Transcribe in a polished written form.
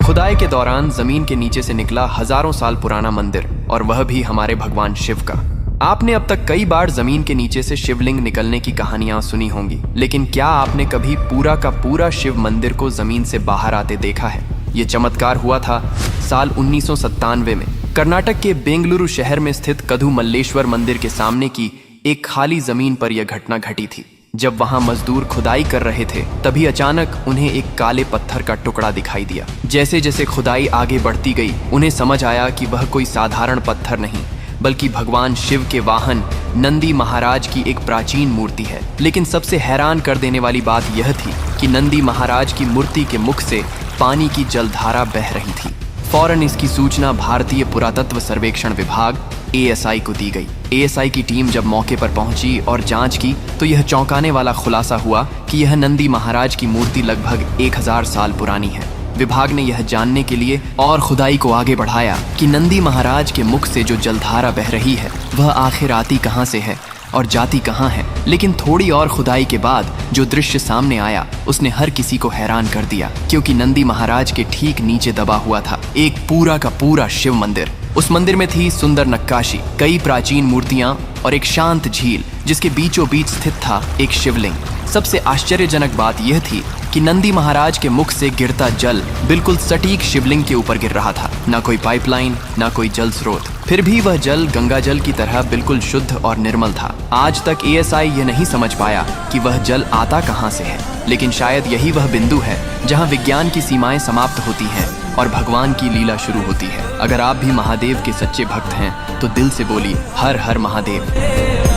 खुदाई के दौरान जमीन के नीचे से निकला हजारों साल पुराना मंदिर, और वह भी हमारे भगवान शिव का। आपने अब तक कई बार जमीन के नीचे से शिवलिंग निकलने की कहानियां सुनी होंगी, लेकिन क्या आपने कभी पूरा का पूरा शिव मंदिर को जमीन से बाहर आते देखा है? ये चमत्कार हुआ था साल 1997 में कर्नाटक के बेंगलुरु शहर में स्थित कदु मल्लेश्वर मंदिर के सामने की एक खाली जमीन पर यह घटना घटी थी। जब वहां मजदूर खुदाई कर रहे थे, तभी अचानक उन्हें एक काले पत्थर का टुकड़ा दिखाई दिया। जैसे जैसे खुदाई आगे बढ़ती गई, उन्हें समझ आया कि वह कोई साधारण पत्थर नहीं, बल्कि भगवान शिव के वाहन नंदी महाराज की एक प्राचीन मूर्ति है। लेकिन सबसे हैरान कर देने वाली बात यह थी कि नंदी महाराज की मूर्ति के मुख से पानी की जलधारा बह रही थी। फौरन इसकी सूचना भारतीय पुरातत्व सर्वेक्षण विभाग ASI को दी गई। ASI की टीम जब मौके पर पहुंची और जांच की, तो यह चौंकाने वाला खुलासा हुआ कि यह नंदी महाराज की मूर्ति लगभग 1000 साल पुरानी है। विभाग ने यह जानने के लिए और खुदाई को आगे बढ़ाया कि नंदी महाराज के मुख से जो जलधारा बह रही है, वह आखिर आती कहां से है और जाती कहां है। लेकिन थोड़ी और खुदाई के बाद जो दृश्य सामने आया, उसने हर किसी को हैरान कर दिया, क्योंकि नंदी महाराज के ठीक नीचे दबा हुआ था एक पूरा का पूरा शिव मंदिर। उस मंदिर में थी सुंदर नक्काशी, कई प्राचीन मूर्तियां और एक शांत झील जिसके बीचों बीच स्थित था एक शिवलिंग। सबसे आश्चर्यजनक बात यह थी कि नंदी महाराज के मुख से गिरता जल बिल्कुल सटीक शिवलिंग के ऊपर गिर रहा था। ना कोई पाइपलाइन, ना कोई जल स्रोत, फिर भी वह जल गंगा जल की तरह बिल्कुल शुद्ध और निर्मल था। आज तक ASI यह नहीं समझ पाया कि वह जल आता कहां से है, लेकिन शायद यही वह बिंदु है जहां विज्ञान की सीमाएं समाप्त होती हैं और भगवान की लीला शुरू होती है। अगर आप भी महादेव के सच्चे भक्त हैं, तो दिल से बोलिए हर हर महादेव।